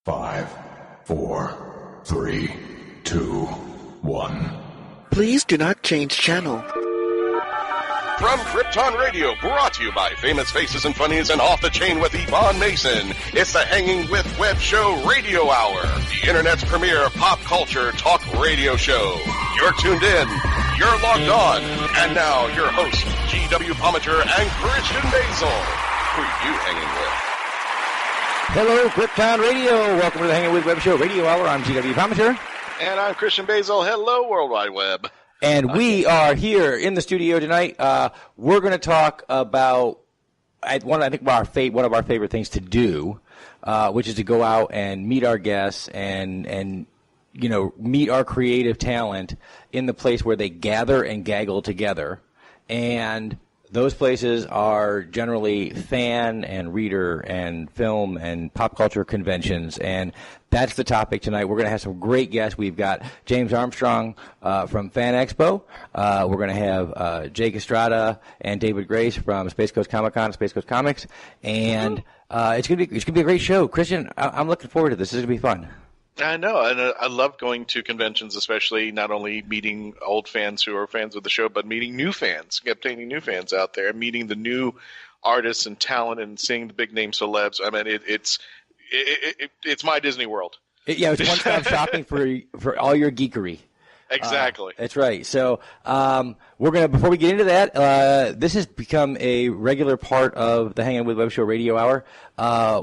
5, 4, 3, 2, 1. Please do not change channel. From Krypton Radio, brought to you by Famous Faces and Funnies and Off the Chain with Yvonne Mason, it's the Hanging with Web Show Radio Hour, the Internet's premier pop culture talk radio show. You're tuned in, you're logged on, and now your hosts, G.W. Pomichter and Christian Basel. Who are you hanging with? Hello, Krypton Radio. Welcome to the Hanging with Web Show Radio Hour. I'm G.W. Pomichter. And I'm Christian Basel. Hello, World Wide Web. And we are here in the studio tonight. We're going to talk about one of our favorite things to do, which is to go out and meet our guests and meet our creative talent in the place where they gather and gaggle together. And those places are generally fan and reader and film and pop culture conventions, and that's the topic tonight. We're going to have some great guests. We've got James Armstrong from Fan Expo. We're going to have Jake Estrada and David Grace from Space Coast Comic-Con, Space Coast Comics, and it's going to be a great show. Christian, I'm looking forward to this. This is going to be fun. I know, and I love going to conventions, especially not only meeting old fans who are fans of the show, but meeting new fans, obtaining new fans out there, meeting the new artists and talent, and seeing the big name celebs. I mean, it's my Disney World. It's one-stop shopping for all your geekery. Exactly. That's right. So before we get into that, this has become a regular part of the Hanging with Web Show Radio Hour.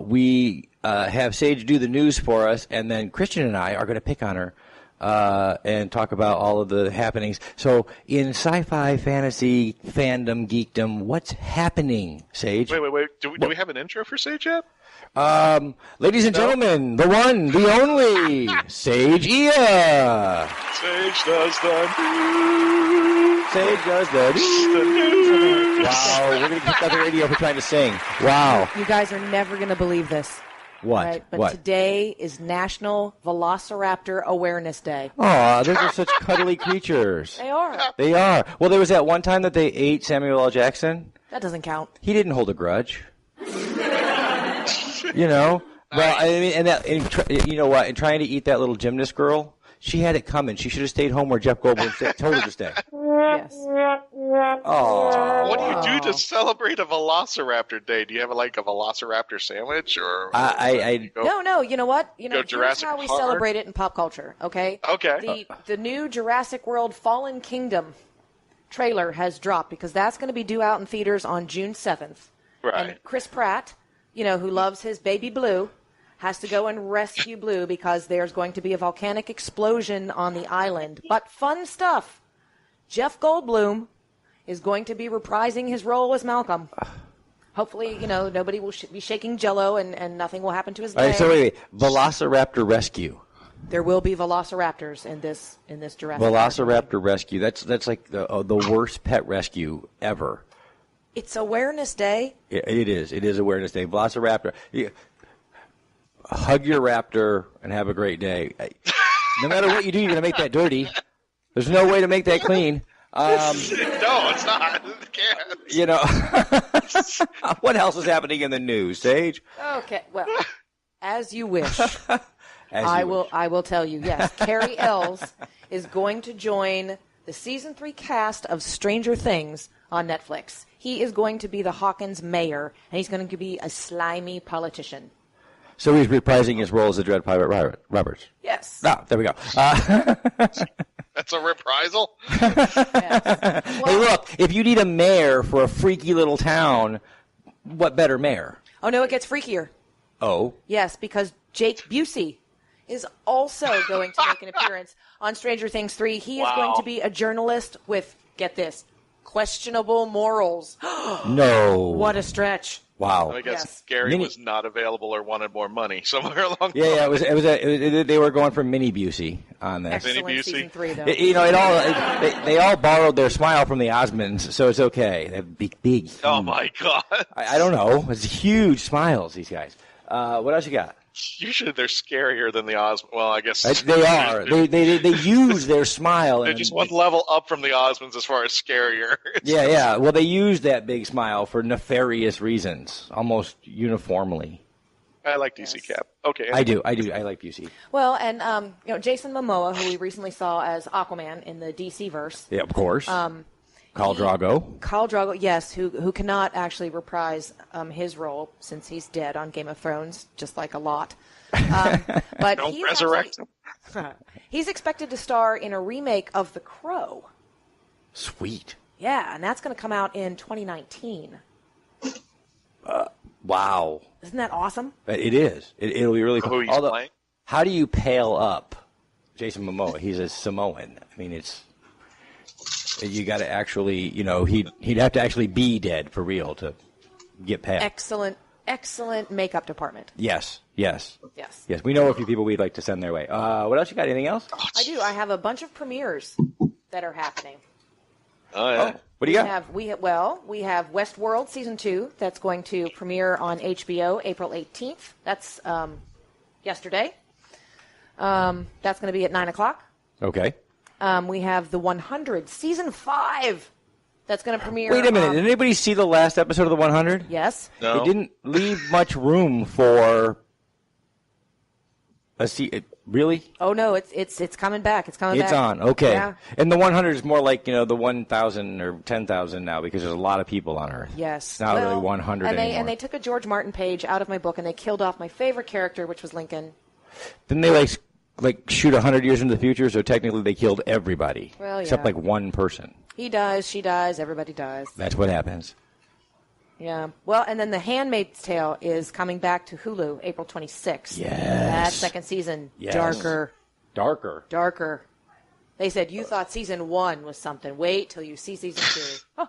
We have Sage do the news for us, and then Christian and I are going to pick on her and talk about all of the happenings. So in sci-fi, fantasy, fandom, geekdom, what's happening, Sage? Wait. Do we have an intro for Sage yet? Ladies and gentlemen, the one, the only, Sage Ia. Sage does the news. Sage does the news. Wow, we're going to kick out the radio for trying to sing. Wow. You guys are never going to believe this. What? Right? But what? Today is National Velociraptor Awareness Day. Aw, those are such cuddly creatures. They are. They are. Well, there was that one time that they ate Samuel L. Jackson. That doesn't count. He didn't hold a grudge. Well, I mean, and you know what? And trying to eat that little gymnast girl, she had it coming. She should have stayed home where Jeff Goldblum told her to stay. Yes. Oh. What do you do to celebrate a Velociraptor Day? Do you have a Velociraptor sandwich, or No. You know what? Here's Jurassic how we Park? celebrate it in pop culture. Okay. Okay. The new Jurassic World Fallen Kingdom trailer has dropped because that's going to be due out in theaters on June 7th. Right. And Chris Pratt, who loves his baby Blue, has to go and rescue Blue because there's going to be a volcanic explosion on the island. But fun stuff. Jeff Goldblum is going to be reprising his role as Malcolm. Hopefully, nobody will be shaking Jell-O and nothing will happen to his leg. All right, so wait. Velociraptor Rescue. There will be velociraptors in this Jurassic Velociraptor Rescue. That's like the worst pet rescue ever. It's Awareness Day. It is. It is Awareness Day. Velociraptor. Hug your raptor and have a great day. No matter what you do, you're going to make that dirty. There's no way to make that clean. No, it's not. It can't. What else is happening in the news, Sage? Okay, well, as you wish. I will tell you, yes. Carrie Ells is going to join the Season 3 cast of Stranger Things on Netflix. He is going to be the Hawkins mayor, and he's going to be a slimy politician. So he's reprising his role as the Dread Pirate Roberts. Yes. Ah, there we go. That's a reprisal? Yes. Hey, look, if you need a mayor for a freaky little town, what better mayor? Oh, no, it gets freakier. Oh? Yes, because Jake Busey is also going to make an appearance on Stranger Things 3. He is going to be a journalist with, get this, questionable morals. No. What a stretch. Wow. I guess Gary was not available or wanted more money somewhere along the line. Yeah, they were going for Mini Busey on this. Excellent Season 3, though. They all borrowed their smile from the Osmonds, so it's okay. They have big. Oh, my God. I don't know. It's huge smiles, these guys. What else you got? Usually they're scarier than the Osmonds. Well, I guess they are. They use their smile. They're just one level up from the Osmonds as far as scarier. Yeah. Well, they use that big smile for nefarious reasons, almost uniformly. I like DC Cap. Okay. I do. I like Busey. Well, and Jason Momoa, who we recently saw as Aquaman in the DC verse. Yeah, of course. Khal Drogo, yes, who cannot actually reprise his role since he's dead on Game of Thrones, just like a lot. But don't resurrect him. He's expected to star in a remake of The Crow. Sweet. Yeah, and that's going to come out in 2019. Wow. Isn't that awesome? It is. It'll be really cool. Who he's playing? How do you pale up Jason Momoa? He's a Samoan. I mean, you got to actually, he'd have to actually be dead for real to get past. Excellent makeup department. Yes. Yes. We know a few people we'd like to send their way. What else you got? Anything else? I do. I have a bunch of premieres that are happening. Oh, yeah. What do you got? We have Westworld Season 2 that's going to premiere on HBO April 18th. That's yesterday. That's going to be at 9 o'clock. Okay. We have The 100 Season 5 that's going to premiere. Wait a minute. Did anybody see the last episode of The 100? Yes. No. It didn't leave much room for really? Oh no, it's coming back. It's coming back. It's on. Okay. Yeah. And the 100 is more like, the 1,000 or 10,000 now because there's a lot of people on Earth. Yes. It's not really 100 anymore. And they took a George Martin page out of my book and they killed off my favorite character, which was Lincoln. Didn't they like shoot 100 years into the future? So technically they killed everybody. Well, yeah. Except like one person. He dies, she dies, everybody dies. That's what happens. Yeah. Well, and then The Handmaid's Tale is coming back to Hulu April 26th. Yes. That second season. Yes. Darker. They said you thought season 1 was something. Wait till you see season 2.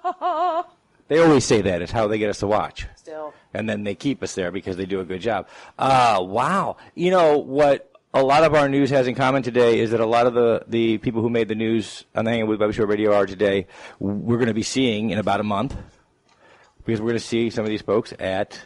They always say that. It's how they get us to watch. Still. And then they keep us there because they do a good job. Wow. You know what a lot of our news has in common today is that a lot of the people who made the news on the Hanging with Web Show Radio Hour today, we're going to be seeing in about a month. Because we're going to see some of these folks at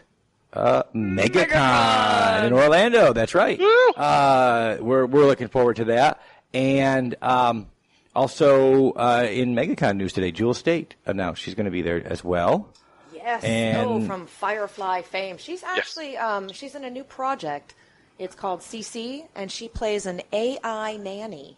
MegaCon in Orlando. That's right. We're looking forward to that. And also in MegaCon news today, Jewel State announced she's going to be there as well. Yes. And from Firefly fame. She's actually she's in a new project. It's called CC, and she plays an AI nanny.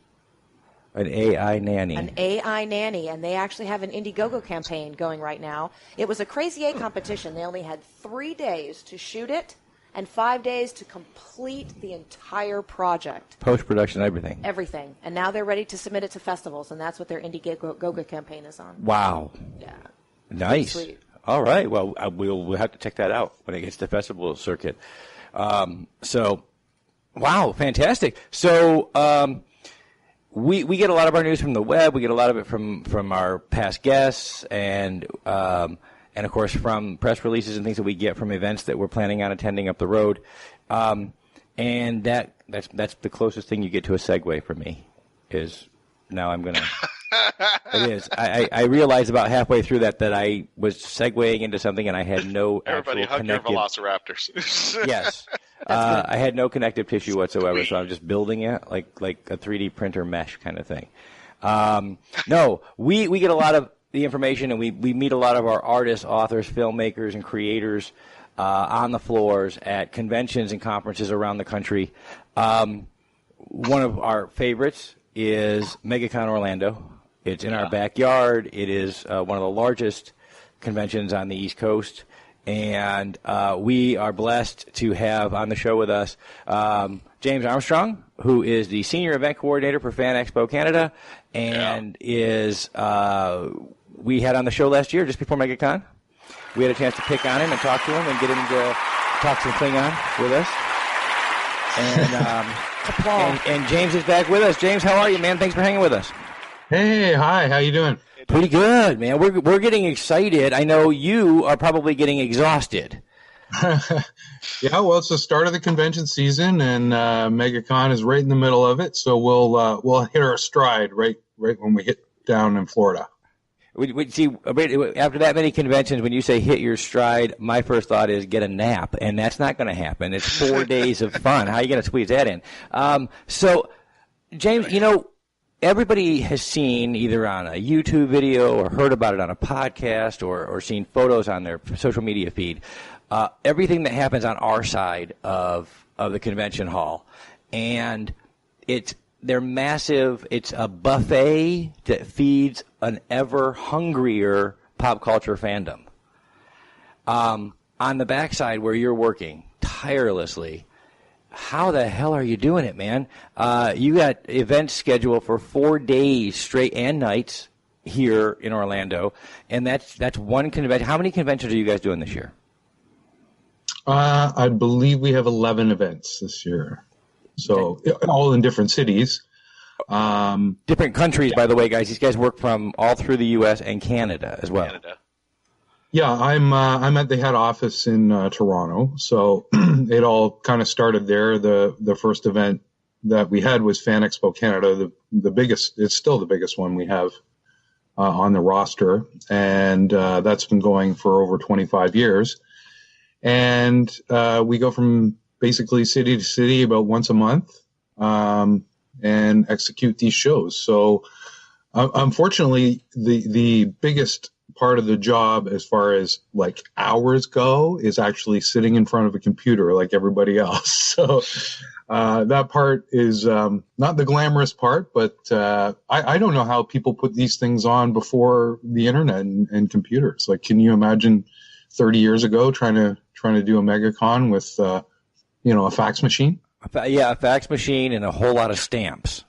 An AI nanny. An AI nanny, and they actually have an Indiegogo campaign going right now. It was a Crazy 8 competition. They only had 3 days to shoot it and 5 days to complete the entire project. Post-production, everything. Everything. And now they're ready to submit it to festivals, and that's what their Indiegogo campaign is on. Wow. Yeah. Nice. Sweet. All right. Well, we'll have to check that out when it gets to the festival circuit. Wow, fantastic. So, we get a lot of our news from the web. We get a lot of it from our past guests and of course from press releases and things that we get from events that we're planning on attending up the road. And that's the closest thing you get to a segue for me is now I'm going to. It is. I realized about halfway through that I was segueing into something and I had no Everybody hug your velociraptors. Yes. I had no connective tissue whatsoever, so I'm just building it like a 3D printer mesh kind of thing. No, we get a lot of the information and we meet a lot of our artists, authors, filmmakers, and creators on the floors at conventions and conferences around the country. One of our favorites is MegaCon Orlando. It's in our backyard. It is one of the largest conventions on the East Coast. And we are blessed to have on the show with us James Armstrong, who is the Senior Event Coordinator for Fan Expo Canada, and we had on the show last year, just before MegaCon. We had a chance to pick on him and talk to him and get him to talk some Klingon with us. And James is back with us. James, how are you, man? Thanks for hanging with us. Hey, hi. How you doing? Pretty good, man. We're getting excited. I know you are probably getting exhausted. Yeah, well, it's the start of the convention season, and MegaCon is right in the middle of it. So we'll hit our stride right when we hit down in Florida. See, after that many conventions, when you say hit your stride, my first thought is get a nap, and that's not going to happen. It's 4 days of fun. How are you going to squeeze that in? So, James, everybody has seen either on a YouTube video or heard about it on a podcast or seen photos on their social media feed everything that happens on our side of the convention hall, and they're massive. It's a buffet that feeds an ever hungrier pop culture fandom. On the backside where you're working tirelessly, how the hell are you doing it, man? You got events scheduled for 4 days straight and nights here in Orlando, and that's one convention. How many conventions are you guys doing this year? I believe we have 11 events this year, so all in different cities. Different countries, by the way, guys. These guys work from all through the U.S. and Canada as well. Canada. Yeah, I'm at the head office in Toronto, so it all kind of started there. The first event that we had was Fan Expo Canada, the biggest. It's still the biggest one we have on the roster, and that's been going for over 25 years. And we go from basically city to city about once a month and execute these shows. So unfortunately, the biggest part of the job as far as like hours go is actually sitting in front of a computer like everybody else. So that part is not the glamorous part, but I don't know how people put these things on before the internet and computers. Like, can you imagine 30 years ago trying to do a MegaCon with a fax machine? Yeah, a fax machine and a whole lot of stamps.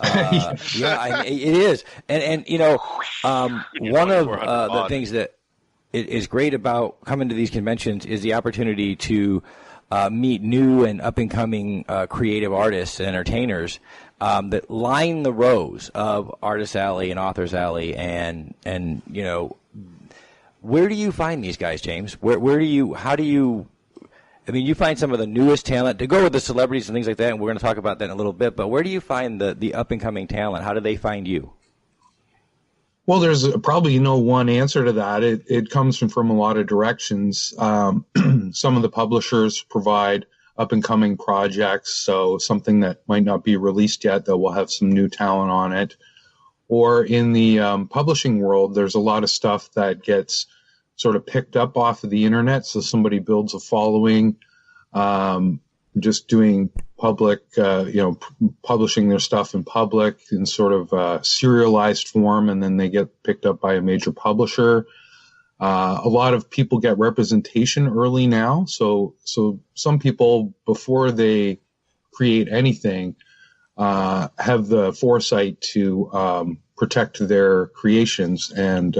Yeah, it is. And one of the things that is great about coming to these conventions is the opportunity to meet new and up-and-coming creative artists and entertainers that line the rows of Artist Alley and Authors Alley, and where do you find these guys, James? You find some of the newest talent to go with the celebrities and things like that, and we're going to talk about that in a little bit, but where do you find the up-and-coming talent? How do they find you? Well, there's probably no one answer to that. It comes from a lot of directions. Some of the publishers provide up-and-coming projects, so something that might not be released yet that will have some new talent on it. Or in the publishing world, there's a lot of stuff that gets sort of picked up off of the internet. So somebody builds a following, just doing public, publishing their stuff in public in sort of serialized form, and then they get picked up by a major publisher. A lot of people get representation early now. So some people, before they create anything, have the foresight to protect their creations and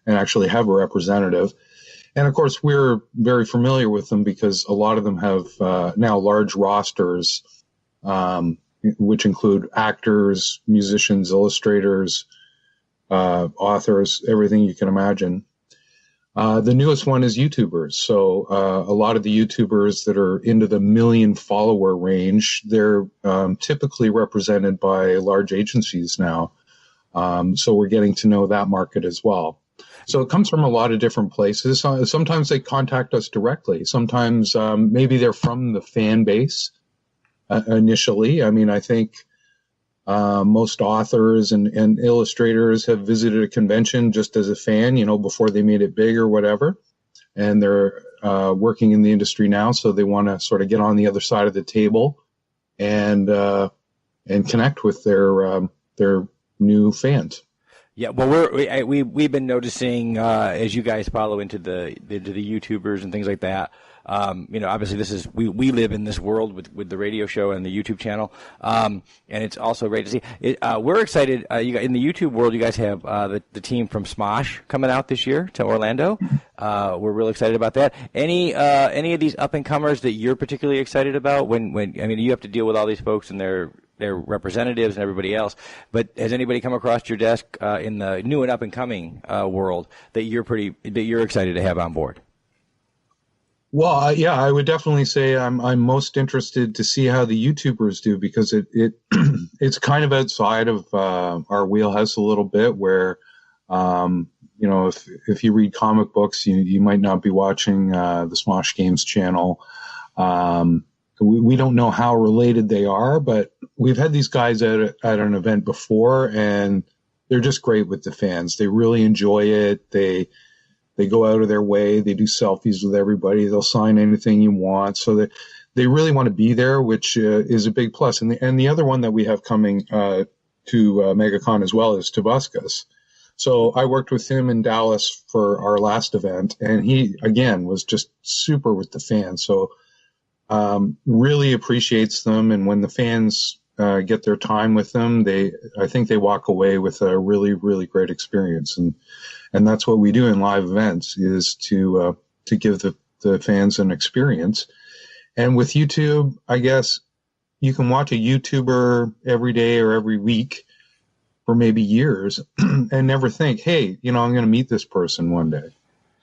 actually have a representative. And of course, we're very familiar with them because a lot of them have now large rosters, which include actors, musicians, illustrators, authors, everything you can imagine. The newest one is YouTubers. So a lot of the YouTubers that are into the 1 million follower range, they're typically represented by large agencies now. So we're getting to know that market as well. So it comes from a lot of different places. Sometimes they contact us directly. Sometimes maybe they're from the fan base initially. I mean, I think most authors and illustrators have visited a convention just as a fan, before they made it big or whatever. And they're working in the industry now, so they want to sort of get on the other side of the table and connect with their new fans. Yeah, well, we've been noticing as you guys follow into the YouTubers and things like that. Obviously we live in this world with the radio show and the YouTube channel, and it's also great to see. We're excited. In the YouTube world, you guys have the team from Smosh coming out this year to Orlando. We're real excited about that. Any of these up and comers that you're particularly excited about? When you have to deal with all these folks and their representatives and everybody else, but has anybody come across your desk in the new and up and coming world that you're excited to have on board? Well, yeah, I would definitely say I'm most interested to see how the YouTubers do, because it's kind of outside of our wheelhouse a little bit, where if you read comic books, you might not be watching the Smosh Games channel. We don't know how related they are, but we've had these guys at an event before, and they're just great with the fans. They really enjoy it. They They go out of their way. They do selfies with everybody. They'll sign anything you want. So that they really want to be there, which is a big plus. And the other one that we have coming to MegaCon as well is Tobuscus. So I worked with him in Dallas for our last event, and he, again, was just super with the fans. So really appreciates them. And when the fans get their time with them, I think they walk away with a really, really great experience. And that's what we do in live events, is to give the fans an experience. And with YouTube, I guess you can watch a YouTuber every day or every week for maybe years and never think, hey, I'm going to meet this person one day.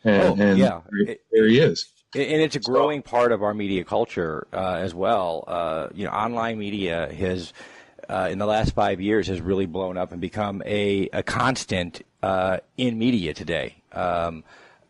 And there he is. And it's a growing part of our media culture as well. Online media has, in the last 5 years, has really blown up and become a constant in media today.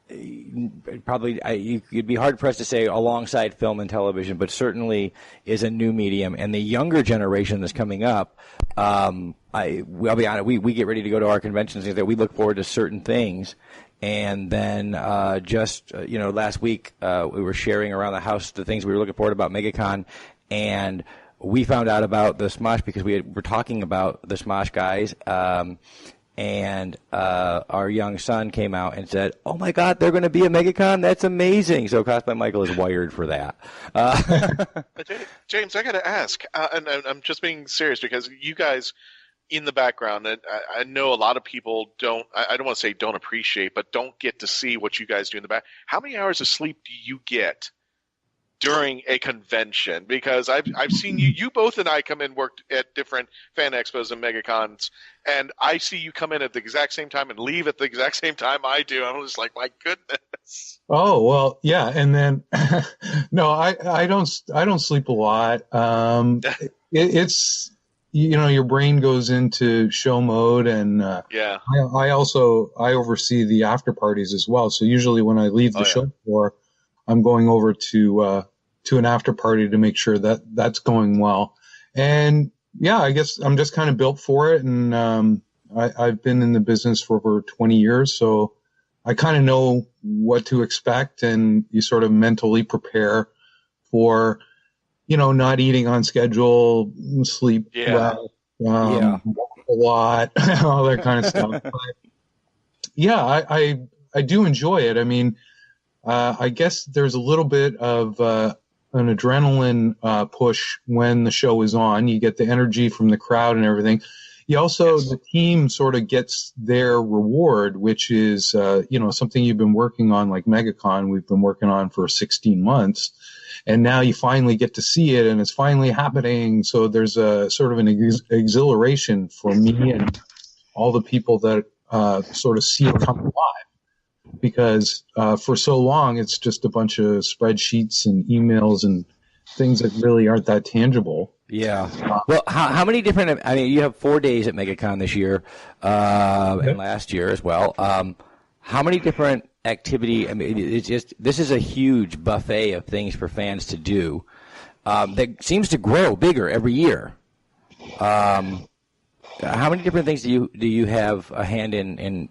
You'd be hard pressed to say alongside film and television, but certainly is a new medium. And the younger generation that's coming up, I'll be honest, we get ready to go to our conventions and that we look forward to certain things. And then last week we were sharing around the house the things we were looking forward about MegaCon, and we found out about the Smosh because we were talking about the Smosh guys. And our young son came out and said, "Oh my God, they're going to be at MegaCon! That's amazing!" So Cosplay Michael is wired for that. James, I got to ask, and I'm just being serious because you guys in the background, and I know a lot of people don't. I don't want to say don't appreciate, but don't get to see what you guys do in the back. How many hours of sleep do you get during a convention? Because I've seen you both and I come in, worked at different fan expos and MegaCons, and I see you come in at the exact same time and leave at the exact same time I do. I'm just like, my goodness. Oh, well, yeah. And then, no, I don't sleep a lot. It's, your brain goes into show mode, and yeah. I oversee the after parties as well. So usually when I leave the show floor, I'm going over to an after party to make sure that that's going well. And yeah, I guess I'm just kind of built for it. And I've been in the business for over 20 years, so I kind of know what to expect, and you sort of mentally prepare for, not eating on schedule, sleep well, a lot, all that kind of stuff. But yeah, I do enjoy it. I mean, I guess there's a little bit of an adrenaline push when the show is on. You get the energy from the crowd and everything. You also, the team sort of gets their reward, which is, something you've been working on, like MegaCon, we've been working on for 16 months. And now you finally get to see it, and it's finally happening. So there's a sort of an exhilaration for me and all the people that sort of see it come alive. Because for so long, it's just a bunch of spreadsheets and emails and things that really aren't that tangible. Yeah. Well, how many different? I mean, you have 4 days at MegaCon this year, and last year as well. How many different activity? I mean, it's just, this is a huge buffet of things for fans to do that seems to grow bigger every year. How many different things do you have a hand in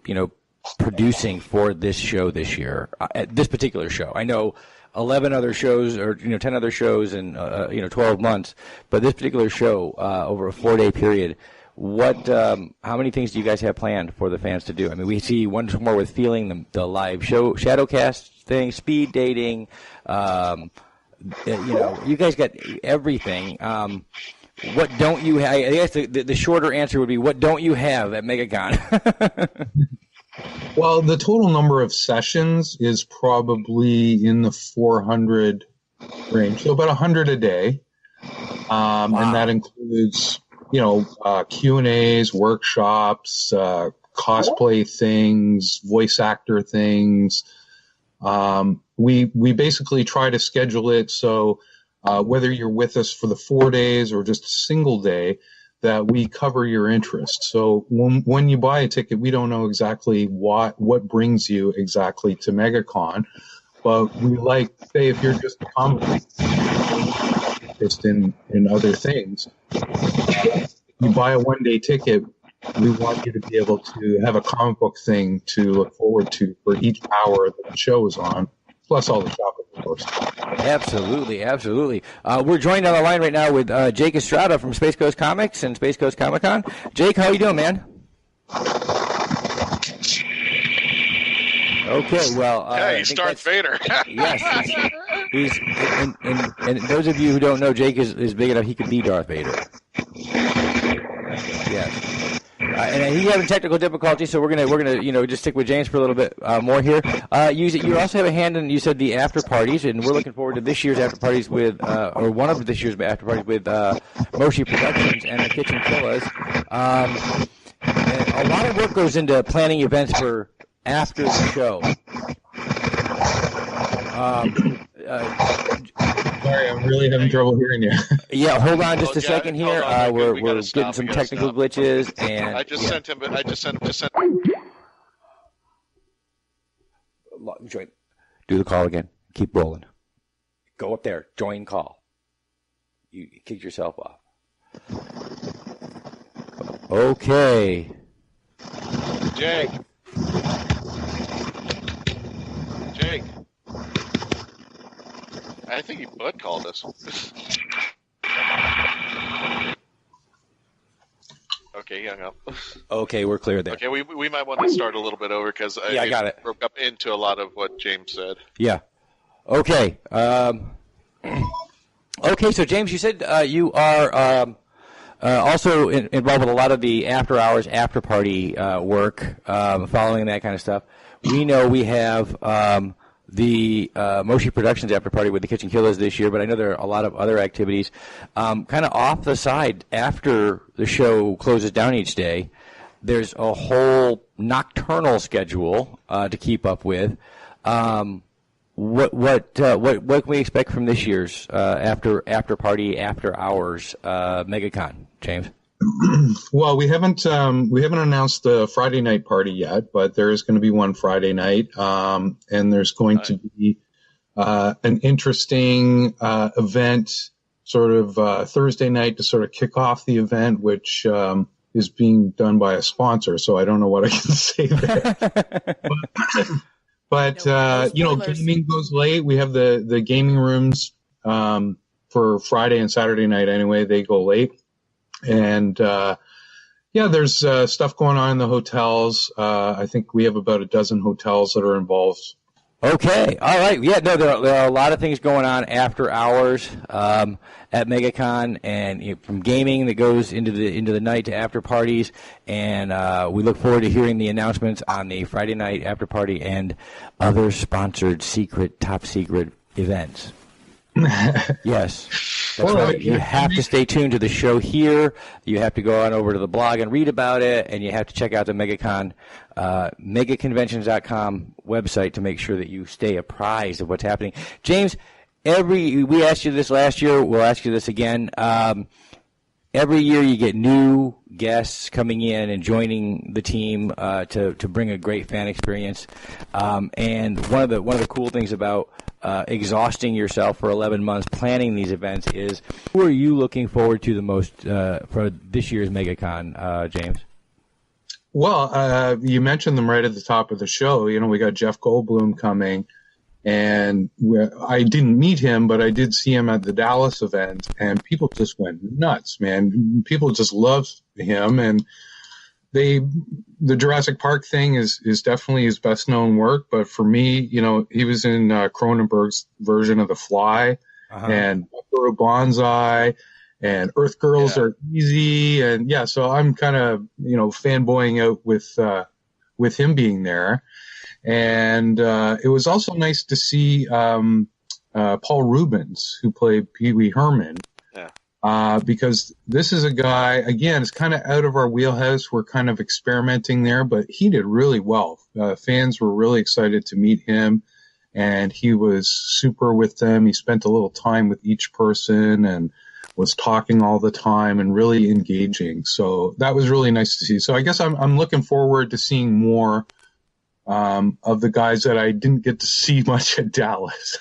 producing for this show this year, at this particular show? I know 11 other shows, or 10 other shows in 12 months, but this particular show over a 4-day period, how many things do you guys have planned for the fans to do? I mean, we see once more with Feeling, the live show, Shadowcast thing, speed dating. You guys got everything. What don't you have? I guess the shorter answer would be, what don't you have at MegaCon? Well, the total number of sessions is probably in the 400 range, so about 100 a day. Wow. And that includes, Q&As, workshops, cosplay things, voice actor things. We basically try to schedule it so whether you're with us for the 4 days or just a single day, that we cover your interest. So when you buy a ticket, we don't know exactly what brings you exactly to MegaCon, but we say if you're just just in other things, you buy a 1-day ticket, we want you to be able to have a comic book thing to look forward to for each hour that the show is on, plus all the shopping, of course. Absolutely, absolutely. We're joined on the line right now with Jake Estrada from Space Coast Comics and Space Coast Comic Con. Jake, how you doing, man? Okay, well, he's Darth Vader. Yes, he's and those of you who don't know, Jake is big enough he could be Darth Vader. Yes. And he's having technical difficulties, so we're gonna just stick with James for a little bit more here. You also have a hand in, you said, the after parties, and we're looking forward to this year's after parties with or one of this year's after parties with Moshi Productions and the Kitchen Killers. And a lot of work goes into planning events for after the show. Sorry, I'm really having trouble hearing you. Yeah, hold on just a second here. We're getting some technical glitches, and I just sent him. Do the call again. Keep rolling. Go up there. Join call. You kicked yourself off. Okay. Jake. I think he butt called us. Okay, he hung up. Okay, we're clear there. Okay, we might want to start a little bit over because I got it. Broke up into a lot of what James said. Yeah. Okay. Okay, so James, you said you are also involved with a lot of the after hours, after party work, following that kind of stuff. We know we have the Moshi Productions after party with the Kitchen Killers this year, but I know there are a lot of other activities kind of off the side after the show closes down each day. There's a whole nocturnal schedule to keep up with. What can we expect from this year's after party, after hours MegaCon, James? Well, we haven't announced the Friday night party yet, but there is going to be one Friday night, and there's going to be an interesting event, sort of Thursday night to sort of kick off the event, which is being done by a sponsor. So I don't know what I can say there. But gaming goes late. We have the gaming rooms for Friday and Saturday night anyway. They go late. And, there's stuff going on in the hotels. I think we have about a dozen hotels that are involved. Okay. All right. Yeah, no, there are a lot of things going on after hours at MegaCon, and from gaming that goes into the night to after parties. And we look forward to hearing the announcements on the Friday night after party and other sponsored top secret events. Yes, that's right. You have to stay tuned to the show here. You have to go on over to the blog and read about it, and you have to check out the MegaCon, megaconventions.com website to make sure that you stay apprised of what's happening. James, we asked you this last year. We'll ask you this again. Every year you get new guests coming in and joining the team to bring a great fan experience. And one of the cool things about exhausting yourself for 11 months planning these events is, who are you looking forward to the most for this year's MegaCon, James? Well, you mentioned them right at the top of the show. We got Jeff Goldblum coming. And I didn't meet him, but I did see him at the Dallas event, and people just went nuts, man. People just loved him, and the Jurassic Park thing is definitely his best known work. But for me, he was in Cronenberg's version of The Fly, and Buckaroo Banzai, and Earth Girls Are Easy, and so I'm kind of fanboying out with him being there. And it was also nice to see Paul Rubens, who played Pee Wee Herman, because this is a guy, again, it's kind of out of our wheelhouse. We're kind of experimenting there, but he did really well. Fans were really excited to meet him, and he was super with them. He spent a little time with each person and was talking all the time and really engaging. So that was really nice to see. So I guess I'm looking forward to seeing more of the guys that I didn't get to see much at Dallas.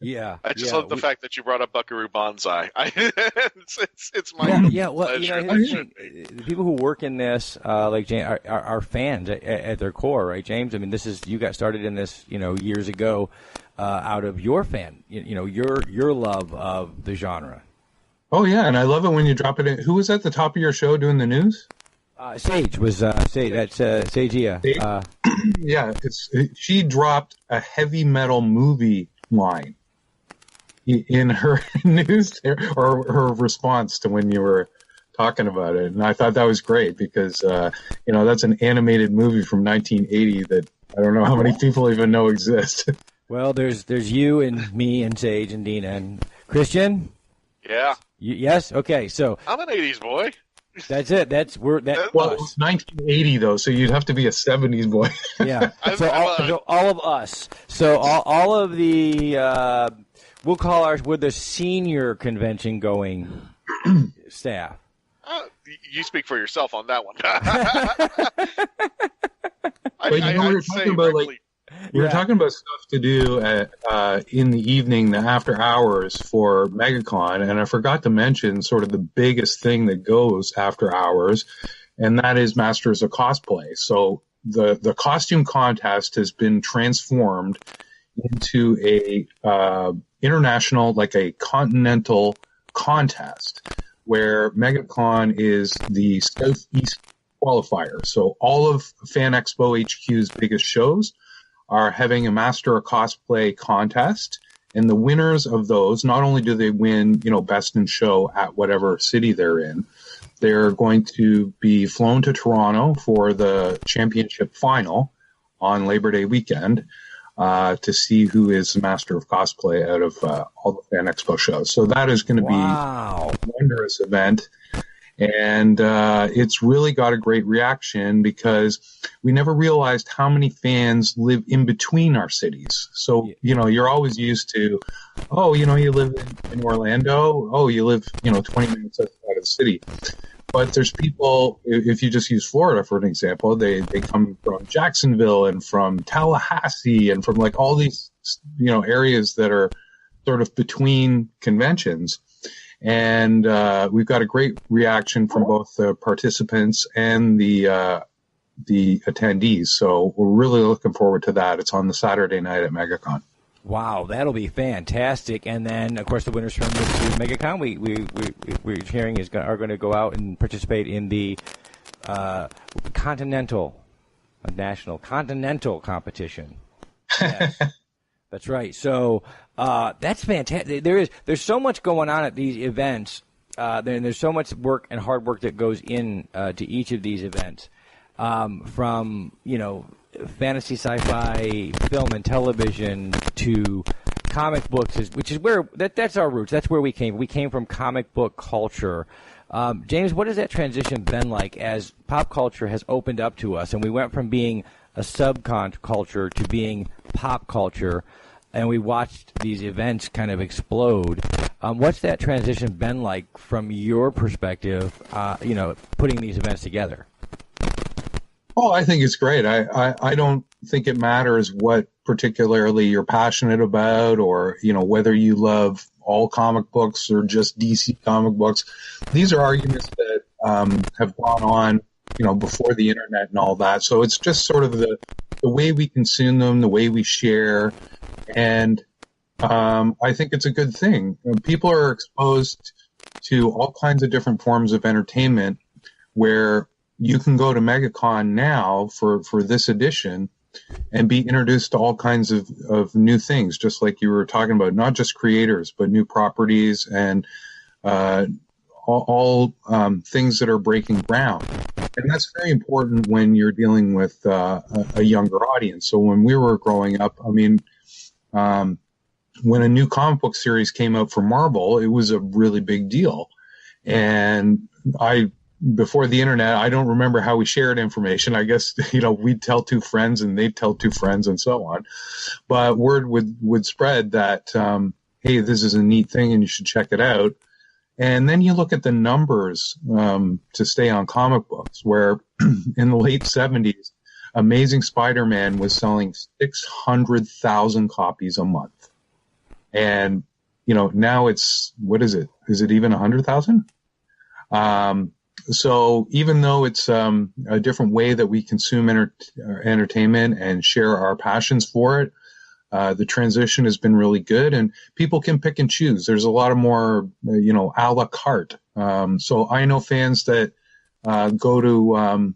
Yeah, I just love the fact that you brought up Buckaroo Banzai. It's my well, pleasure. The people who work in this, like James, are fans at their core, right, James? I mean, you got started in this, years ago, out of your your love of the genre. Oh yeah, and I love it when you drop it in. Who was at the top of your show doing the news? Sage was Sage. That's Sage. Yeah, yeah. She dropped a heavy metal movie line in her news or her response to when you were talking about it, and I thought that was great because that's an animated movie from 1980 that I don't know how many people even know exists. Well, there's you and me and Sage and Dina and Christian. Yeah. Yes. Okay. So I'm an 80s boy. That's it. Well, it was 1980 though, so you'd have to be a 70s boy. Yeah. So all of us. So all of the we'll call we're the senior convention going staff. You speak for yourself on that one. We were talking about stuff to do in the evening, the after hours for MegaCon, and I forgot to mention sort of the biggest thing that goes after hours, and that is Masters of Cosplay. So the costume contest has been transformed into a international, like a continental contest, where MegaCon is the Southeast qualifier. So all of Fan Expo HQ's biggest shows are having a Master of Cosplay contest, and the winners of those, not only do they win, best in show at whatever city they're in, they're going to be flown to Toronto for the championship final on Labor Day weekend to see who is the Master of Cosplay out of all the Fan Expo shows. So that is going to be a wondrous event. And it's really got a great reaction because we never realized how many fans live in between our cities. So, you're always used to, you live in Orlando. Oh, you live, 20 minutes outside of the city. But there's people, if you just use Florida for an example, they come from Jacksonville and from Tallahassee and from like all these, areas that are sort of between conventions. And we've got a great reaction from both the participants and the attendees. So we're really looking forward to that. It's on the Saturday night at MegaCon. Wow, that'll be fantastic! And then, of course, the winners from this year's MegaCon we're hearing are going to go out and participate in the national continental competition. Yes. That's right. So that's fantastic. There's so much going on at these events. There's so much work and hard work that goes in to each of these events, from fantasy, sci-fi, film and television to comic books, which is where that's our roots. That's where we came. We came from comic book culture. James, what has that transition been like as pop culture has opened up to us, and we went from being a subculture to being pop culture, and we watched these events kind of explode. What's that transition been like from your perspective, putting these events together? Oh, I think it's great. I don't think it matters what particularly you're passionate about or, whether you love all comic books or just DC comic books. These are arguments that have gone on, before the internet and all that. So it's just sort of the way we consume them, the way we share. And I think it's a good thing. People are exposed to all kinds of different forms of entertainment where you can go to MegaCon now for this edition and be introduced to all kinds of new things, just like you were talking about, not just creators, but new properties and all things that are breaking ground. And that's very important when you're dealing with a younger audience. So when we were growing up, when a new comic book series came out for Marvel, it was a really big deal. And before the internet, I don't remember how we shared information. I guess, we'd tell two friends and they'd tell two friends and so on. But word would spread that, hey, this is a neat thing and you should check it out. And then you look at the numbers to stay on comic books, where in the late 70s, Amazing Spider-Man was selling 600,000 copies a month. And, now it's, what is it? Is it even 100,000? So even though it's a different way that we consume entertainment and share our passions for it, the transition has been really good, and people can pick and choose. There's a lot of more, a la carte. So I know fans that go to,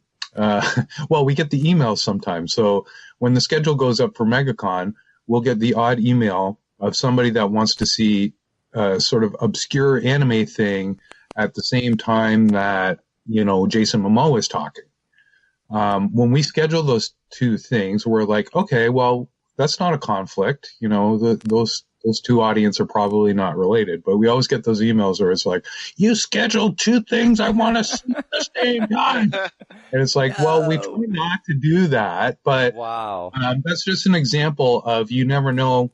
well, we get the emails sometimes. So when the schedule goes up for MegaCon, we'll get the odd email of somebody that wants to see a sort of obscure anime thing at the same time that, Jason Momoa is talking. When we schedule those two things, we're like, okay, well, that's not a conflict. Those two audiences are probably not related, but we always get those emails where it's like, you scheduled two things I want to see at the same time. And it's like, well, we try not to do that, but wow, that's just an example of, you never know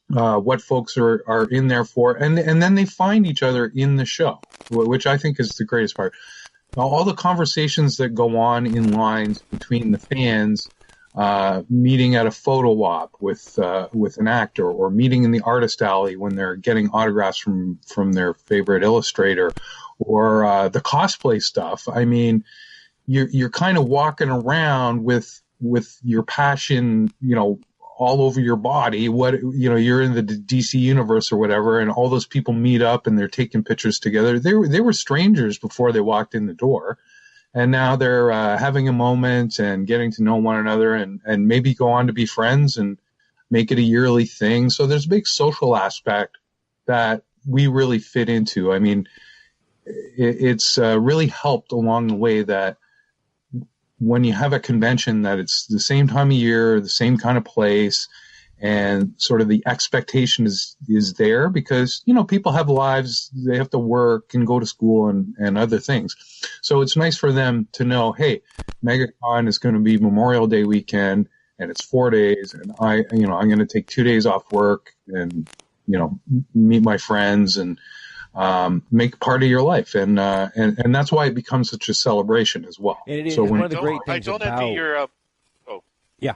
what folks are in there for. And then they find each other in the show, which I think is the greatest part. All the conversations that go on in lines between the fans, meeting at a photo op with an actor, or meeting in the artist alley when they're getting autographs from their favorite illustrator, or the cosplay stuff. I mean, you're kind of walking around with your passion, all over your body. You're in the DC universe or whatever, and all those people meet up and they're taking pictures together. They were strangers before they walked in the door. And now they're having a moment and getting to know one another, and maybe go on to be friends and make it a yearly thing. So there's a big social aspect that we really fit into. I mean, it's really helped along the way that when you have a convention that it's the same time of year, the same kind of place, and sort of the expectation is there because, people have lives, they have to work and go to school and other things. So it's nice for them to know, hey, MegaCon is going to be Memorial Day weekend, and it's 4 days, and I'm going to take 2 days off work and, meet my friends and make part of your life. And that's why it becomes such a celebration as well. And it is so one of the great things I don't about... envy your... Yeah.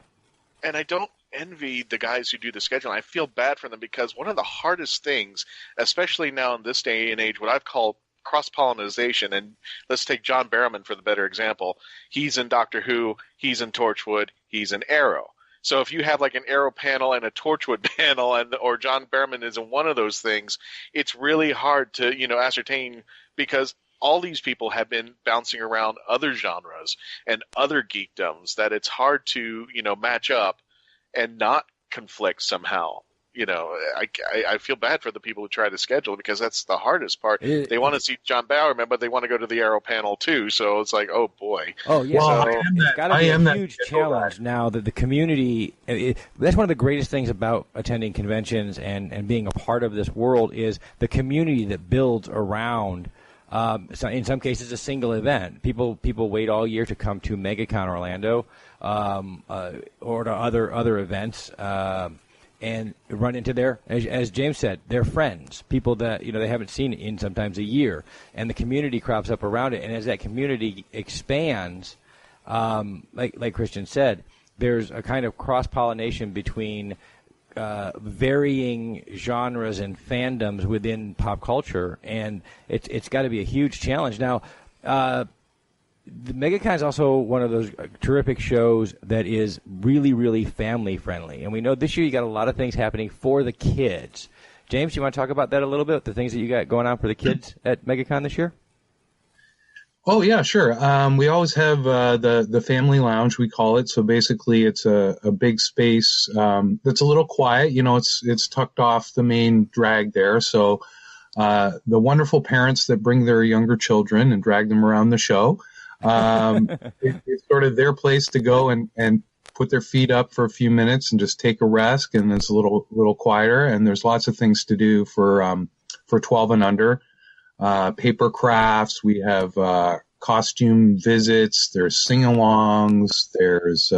And I don't envy the guys who do the scheduling. I feel bad for them because one of the hardest things, especially now in this day and age, what I've called cross-pollination, and let's take John Barrowman for the better example. He's in Doctor Who, he's in Torchwood, he's in Arrow. So if you have like an Arrow panel and a Torchwood panel, or John Barrowman is in one of those things, it's really hard to, ascertain, because all these people have been bouncing around other genres and other geekdoms that it's hard to, match up and not conflict somehow. I feel bad for the people who try to schedule, because that's the hardest part. They want to see John Bowerman, but they want to go to the Arrow panel too. So it's like, oh boy. Oh yeah, well, it's got to be a huge challenge now that the community. That's one of the greatest things about attending conventions and being a part of this world is the community that builds around. So in some cases, a single event. People wait all year to come to MegaCon Orlando or to other events. And run into as James said, their friends, people that they haven't seen in sometimes a year, and the community crops up around it. And as that community expands, like Christian said, there's a kind of cross-pollination between varying genres and fandoms within pop culture, and it's got to be a huge challenge. Now, the MegaCon is also one of those terrific shows that is really, really family-friendly. And we know this year you got a lot of things happening for the kids. James, you want to talk about that a little bit, the things that you got going on for the kids at MegaCon this year? Oh, yeah, sure. We always have the family lounge, we call it. So basically it's a big space that's a little quiet. It's tucked off the main drag there. So the wonderful parents that bring their younger children and drag them around the show, it's sort of their place to go and put their feet up for a few minutes and just take a rest, and it's a little quieter. And there's lots of things to do for 12 and under. Paper crafts. We have costume visits. There's sing-alongs. There's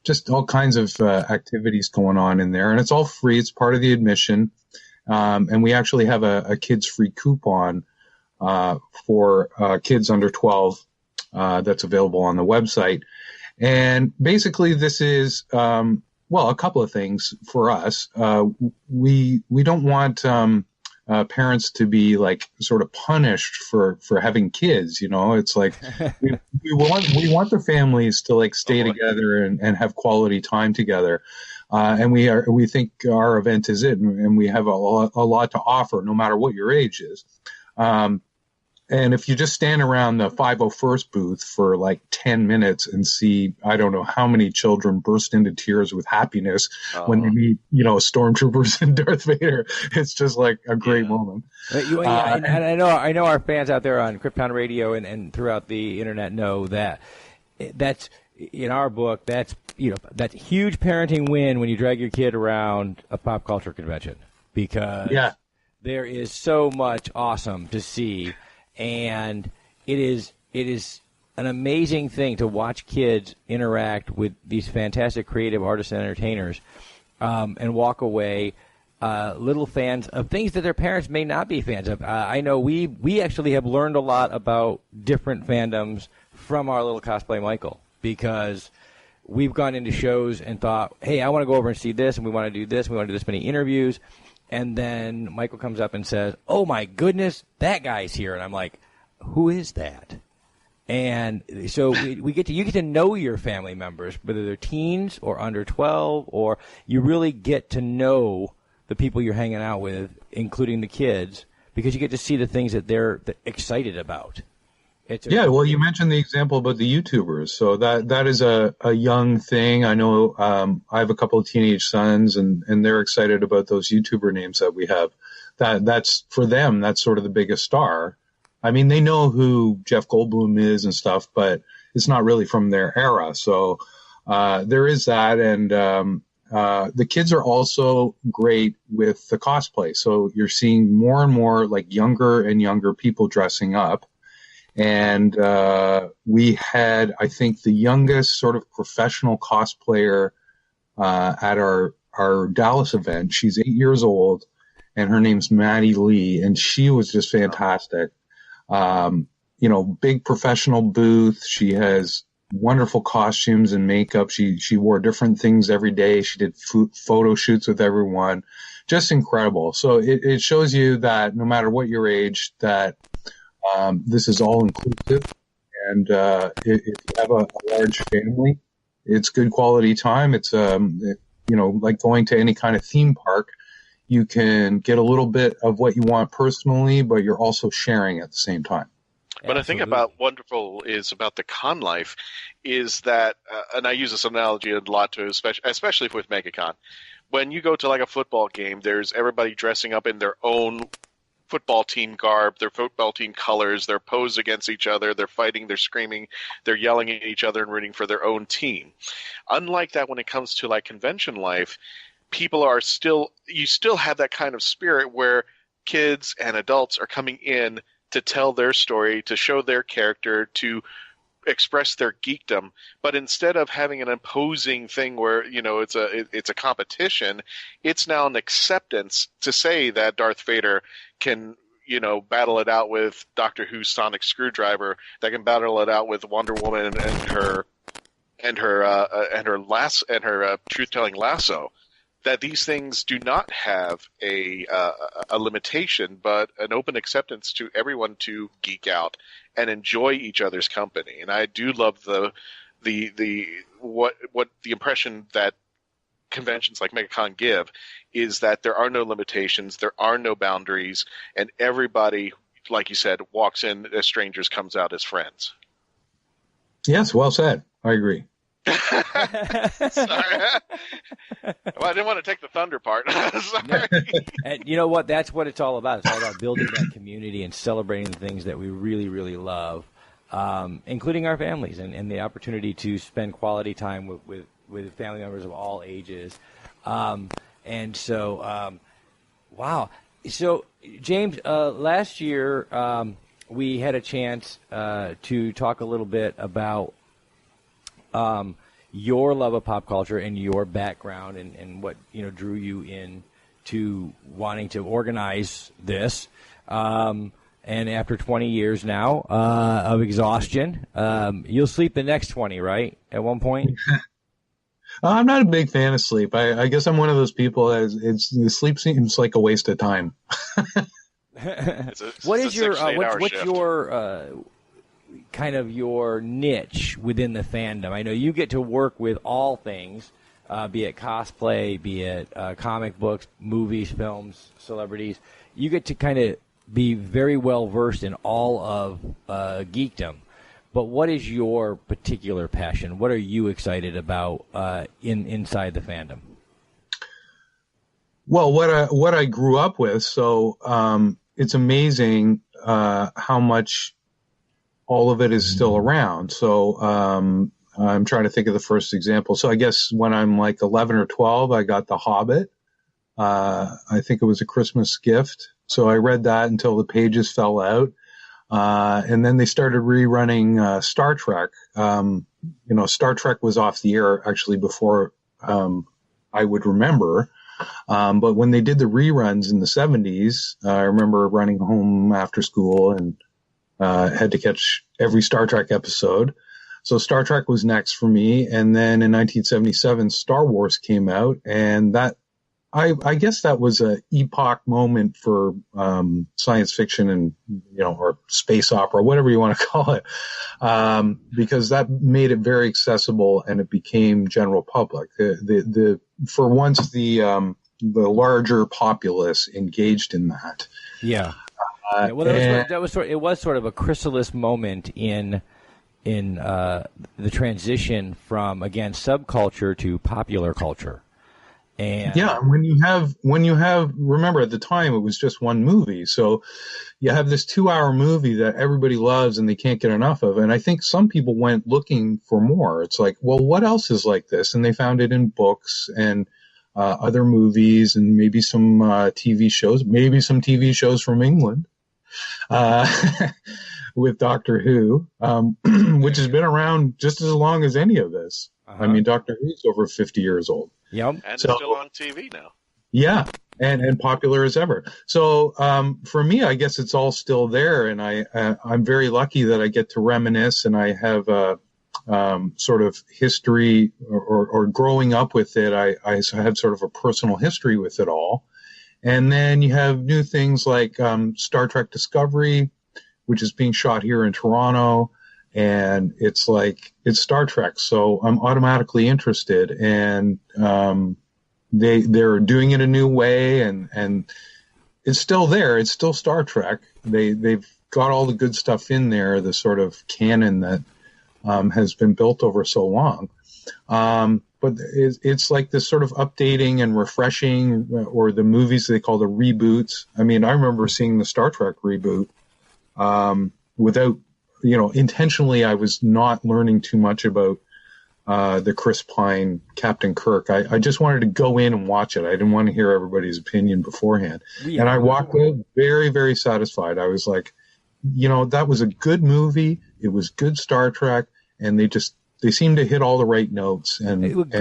just all kinds of activities going on in there, and it's all free. It's part of the admission, and we actually have a kids-free coupon for kids under 12 that's available on the website. And basically this is, well, a couple of things for us. We don't want parents to be like sort of punished for having kids. You know, it's like we want the families to like stay together and have quality time together. And we think our event is it, and we have a lot to offer, no matter what your age is. And if you just stand around the 501st booth for like 10 minutes and see, I don't know how many children burst into tears with happiness when they meet, you know, stormtroopers and Darth Vader, it's just like a great moment. And I know our fans out there on Krypton Radio and throughout the internet know that's in our book. That's huge parenting win when you drag your kid around a pop culture convention, because there is so much awesome to see. And it is an amazing thing to watch kids interact with these fantastic creative artists and entertainers, and walk away little fans of things that their parents may not be fans of. I know we actually have learned a lot about different fandoms from our little cosplay Michael, because we've gone into shows and thought, hey, I want to go over and see this, and we want to do this, and we want to do this many interviews. And then Michael comes up and says, oh, my goodness, that guy's here. And I'm like, who is that? And so you get to know your family members, whether they're teens or under 12, or you really get to know the people you're hanging out with, including the kids, because you get to see the things that they're excited about. Well, you mentioned the example about the YouTubers. So that is a young thing. I know I have a couple of teenage sons, and they're excited about those YouTuber names that we have. That's for them, that's sort of the biggest star. I mean, they know who Jeff Goldblum is and stuff, but it's not really from their era. So there is that. And the kids are also great with the cosplay. So you're seeing more and more like younger and younger people dressing up. And we had, I think, the youngest sort of professional cosplayer at our Dallas event. She's 8 years old, and her name's Maddie Lee, and she was just fantastic. Big professional booth. She has wonderful costumes and makeup. She wore different things every day. She did photo shoots with everyone. Just incredible. So it shows you that no matter what your age, that this is all inclusive, and if you have a large family, it's good quality time. It's like going to any kind of theme park. You can get a little bit of what you want personally, but you're also sharing at the same time. What I think about wonderful is about the con life is that, and I use this analogy a lot too, especially with MegaCon. When you go to like a football game, there's everybody dressing up in their own football team garb, their football team colors, they're posed against each other, they're fighting, they're screaming, they're yelling at each other and rooting for their own team. Unlike that, when it comes to like convention life, you still have that kind of spirit where kids and adults are coming in to tell their story, to show their character, to express their geekdom. But instead of having an imposing thing where, it's a competition, it's now an acceptance to say that Darth Vader can, battle it out with Doctor Who's sonic screwdriver, that can battle it out with Wonder Woman and her truth-telling lasso. That these things do not have a limitation, but an open acceptance to everyone to geek out and enjoy each other's company. And I do love the impression that conventions like MegaCon give is that there are no limitations, there are no boundaries, and everybody, like you said, walks in as strangers, comes out as friends. Yes, well said. I agree. Sorry. Well, I didn't want to take the thunder part. Sorry. And you know what? That's what it's all about. It's all about building that community and celebrating the things that we really, really love, including our families, and the opportunity to spend quality time with family members of all ages. Wow. So, James, last year we had a chance to talk a little bit about your love of pop culture and your background and what drew you in to wanting to organize this. And And after 20 years now of exhaustion, you'll sleep the next 20, right? At one point? I'm not a big fan of sleep. I guess I'm one of those people that sleep seems like a waste of time. What's your kind of your niche within the fandom? I know you get to work with all things, be it cosplay, be it comic books, movies, films, celebrities. You get to kind of be very well versed in all of geekdom. But what is your particular passion? What are you excited about inside the fandom? Well, what I grew up with, so it's amazing how much all of it is still around. So I'm trying to think of the first example. So I guess when I'm like 11 or 12, I got The Hobbit. I think it was a Christmas gift. So I read that until the pages fell out. And then they started rerunning Star Trek. Star Trek was off the air actually before I would remember. But when they did the reruns in the 70s, I remember running home after school and had to catch every Star Trek episode. So Star Trek was next for me. And then in 1977, Star Wars came out, and that I guess that was a epoch moment for science fiction and or space opera, whatever you want to call it, because that made it very accessible and it became general public. For once the larger populace engaged in that. Yeah. Well, that was sort of a chrysalis moment in the transition from, again, subculture to popular culture. And yeah, when you have remember at the time it was just one movie, so you have this 2-hour movie that everybody loves and they can't get enough of, and I think some people went looking for more. It's like, well, what else is like this? And they found it in books and other movies and maybe some TV shows, maybe some TV shows from England with Doctor Who, which has been around just as long as any of this. Uh-huh. I mean, Doctor Who's over 50 years old. Yep. And still on TV now. Yeah, and popular as ever. So for me, I guess it's all still there, and I'm very lucky that I get to reminisce, and I have a sort of history or growing up with it. I had sort of a personal history with it all. And then you have new things like Star Trek Discovery, which is being shot here in Toronto. And it's Star Trek, so I'm automatically interested. And they're doing it a new way, and it's still there. It's still Star Trek. They've got all the good stuff in there, the sort of canon that has been built over so long. But it's like this sort of updating and refreshing, or the movies they call the reboots. I mean, I remember seeing the Star Trek reboot without. Intentionally, I was not learning too much about the Chris Pine Captain Kirk. I just wanted to go in and watch it. I didn't want to hear everybody's opinion beforehand. Yeah. And I walked out very, very satisfied. I was like, that was a good movie. It was good Star Trek, and they seemed to hit all the right notes. And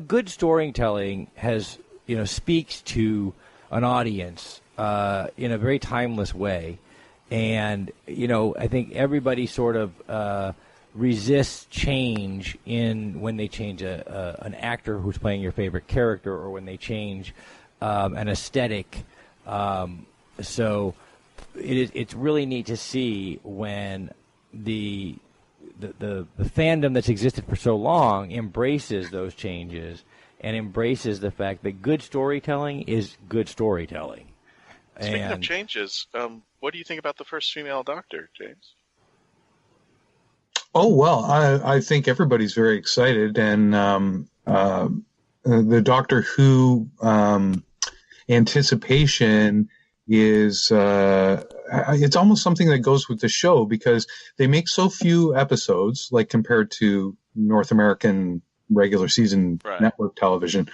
good storytelling has speaks to an audience in a very timeless way. And, I think everybody sort of resists change when they change an actor who's playing your favorite character, or when they change an aesthetic. So it's really neat to see when the fandom that's existed for so long embraces those changes and embraces the fact that good storytelling is good storytelling. Speaking of changes, what do you think about the first female Doctor, James? Oh, well, I think everybody's very excited, and the Doctor Who anticipation is it's almost something that goes with the show, because they make so few episodes, like compared to North American regular season network television.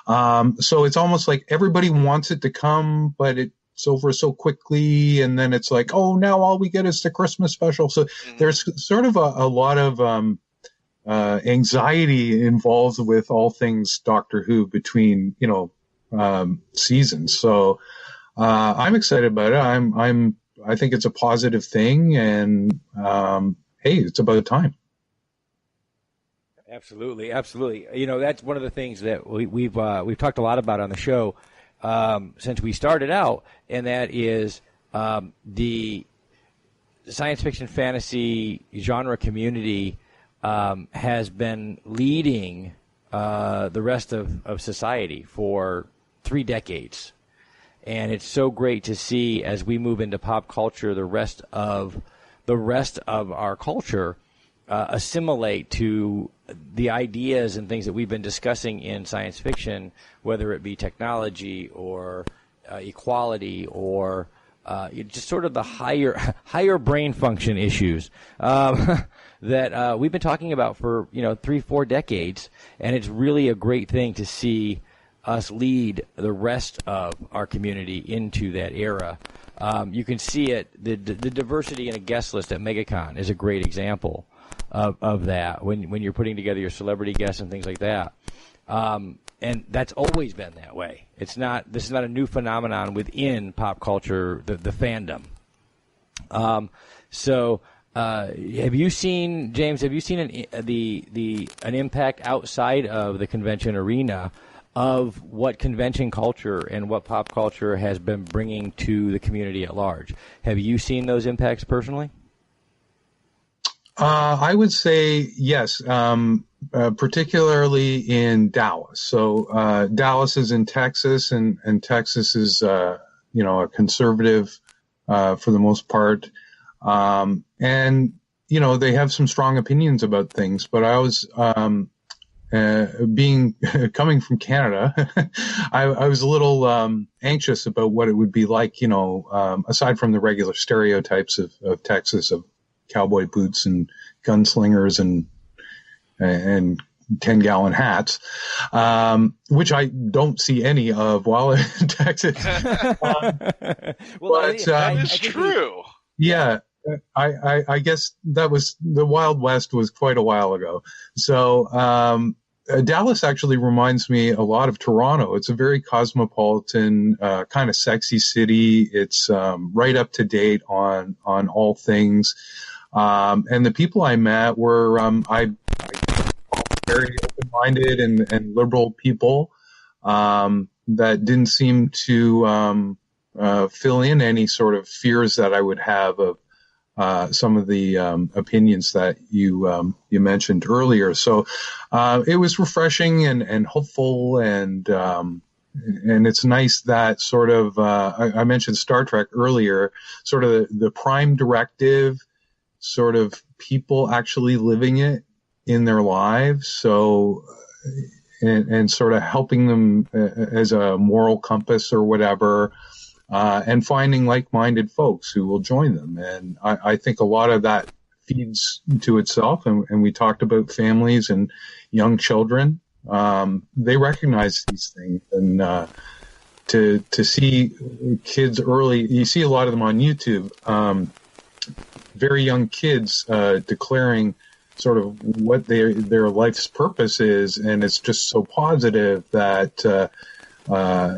So it's almost like everybody wants it to come, but it's over so quickly, and then it's like, oh, now all we get is the Christmas special. So there's sort of a lot of anxiety involved with all things Doctor Who between seasons. So I'm excited about it. I think it's a positive thing, and hey, it's about time. Absolutely, absolutely. You know, that's one of the things that we've talked a lot about on the show since we started out, and that is the science fiction fantasy genre community has been leading the rest of society for 3 decades. And it's so great to see as we move into pop culture, the rest of our culture assimilate to the ideas and things that we've been discussing in science fiction, whether it be technology or equality or just sort of the higher brain function issues that we've been talking about for 3-4 decades, and it's really a great thing to see us lead the rest of our community into that era. You can see it. The diversity in a guest list at MegaCon is a great example of that when you're putting together your celebrity guests and things like that. And that's always been that way. This is not a new phenomenon within pop culture, the fandom. Have you seen, James? Have you seen an impact outside of the convention arena of what convention culture and what pop culture has been bringing to the community at large? Have you seen those impacts personally? I would say yes, particularly in Dallas. So Dallas is in Texas, and Texas is a conservative for the most part, and they have some strong opinions about things. But I was coming from Canada, I was a little anxious about what it would be like, aside from the regular stereotypes of Texas, of cowboy boots and gunslingers and 10-gallon hats, which I don't see any of while in Texas. That is true. Yeah. I guess that was the Wild West was quite a while ago. So, Dallas actually reminds me a lot of Toronto. It's a very cosmopolitan, kind of sexy city. It's, right up to date on all things. And the people I met were, very open-minded and liberal people, that didn't seem to, fill in any sort of fears that I would have of, some of the opinions that you mentioned earlier. So it was refreshing and hopeful, and it's nice that sort of I mentioned Star Trek earlier, sort of the prime directive, sort of people actually living it in their lives. So and sort of helping them as a moral compass or whatever. And finding like-minded folks who will join them. And I think a lot of that feeds to itself. And we talked about families and young children. They recognize these things. And to see kids early, you see a lot of them on YouTube, very young kids declaring sort of what their life's purpose is. And it's just so positive that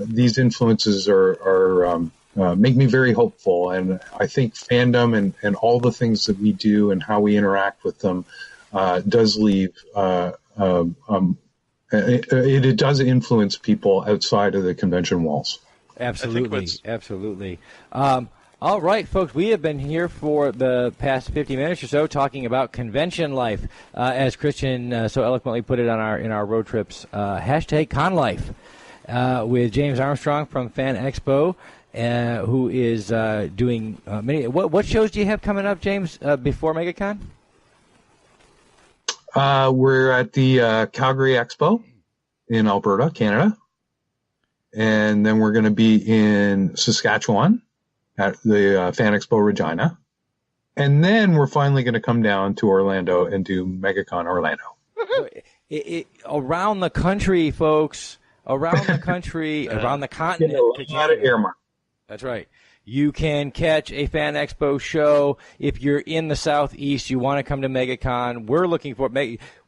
these influences are make me very hopeful, and I think fandom and all the things that we do and how we interact with them does leave it does influence people outside of the convention walls. Absolutely. All right, folks, we have been here for the past 50 minutes or so talking about convention life, as Christian so eloquently put it in our road trips. #ConLife. With James Armstrong from Fan Expo, who is doing many. What shows do you have coming up, James, before MegaCon? We're at the Calgary Expo in Alberta, Canada. And then we're going to be in Saskatchewan at the Fan Expo Regina. And then we're finally going to come down to Orlando and do MegaCon Orlando. Around the country, folks. Around the country, around the continent. A lot of earmark. That's right. You can catch a Fan Expo show. If you're in the Southeast, you want to come to MegaCon, we're looking for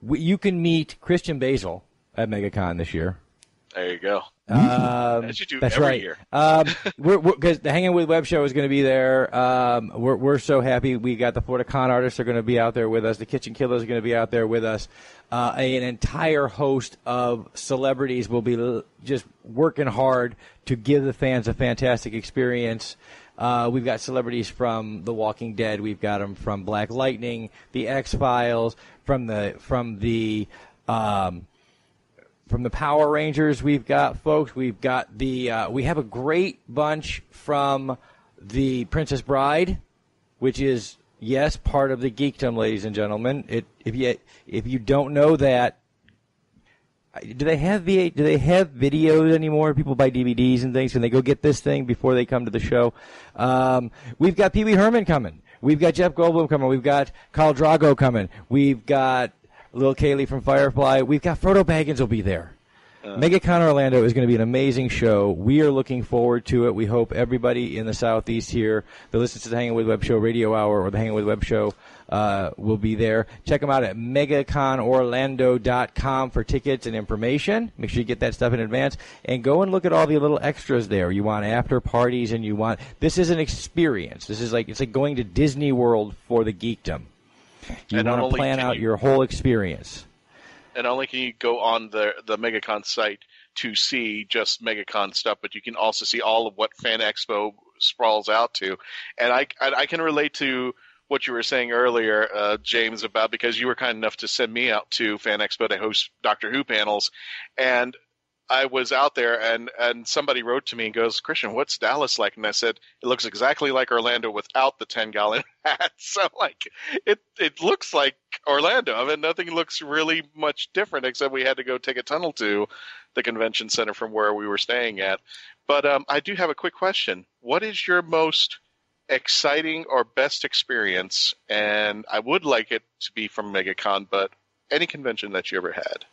you can meet Christian Basel at MegaCon this year. There you go. As you do That's every right. year. Because the Hanging with Web show is going to be there. We're so happy. We got the Florida Con artists are going to be out there with us. The Kitchen Killers are going to be out there with us. An entire host of celebrities will be just working hard to give the fans a fantastic experience. We've got celebrities from The Walking Dead. We've got them from Black Lightning, The X-Files, from the Power Rangers. We've got folks. We've got we have a great bunch from the Princess Bride, which is part of the Geekdom, ladies and gentlemen. If you don't know that, do they have videos anymore? People buy DVDs and things. Can they go get this thing before they come to the show? We've got Pee Wee Herman coming. We've got Jeff Goldblum coming. We've got Khal Drago coming. We've got Lil Kaylee from Firefly. We've got Frodo Baggins will be there. MegaCon Orlando is going to be an amazing show. We are looking forward to it. We hope everybody in the Southeast here that listens to the Hanging with Web Show Radio Hour or the Hanging with Web Show will be there. Check them out at MegaConOrlando.com for tickets and information. Make sure you get that stuff in advance. And go and look at all the little extras there. You want after parties and you want – this is an experience. It's like going to Disney World for the Geekdom. You want to plan out your whole experience. And not only can you go on the MegaCon site to see just MegaCon stuff, but you can also see all of what Fan Expo sprawls out to. And I can relate to what you were saying earlier, James, about because you were kind enough to send me out to Fan Expo to host Doctor Who panels. And I was out there, and somebody wrote to me and goes, Christian, what's Dallas like? And I said, it looks exactly like Orlando without the 10-gallon hat. So, it looks like Orlando. I mean, nothing looks really much different, except we had to go take a tunnel to the convention center from where we were staying at. But I do have a quick question. What is your most exciting or best experience? And I would like it to be from MegaCon, but any convention that you ever had.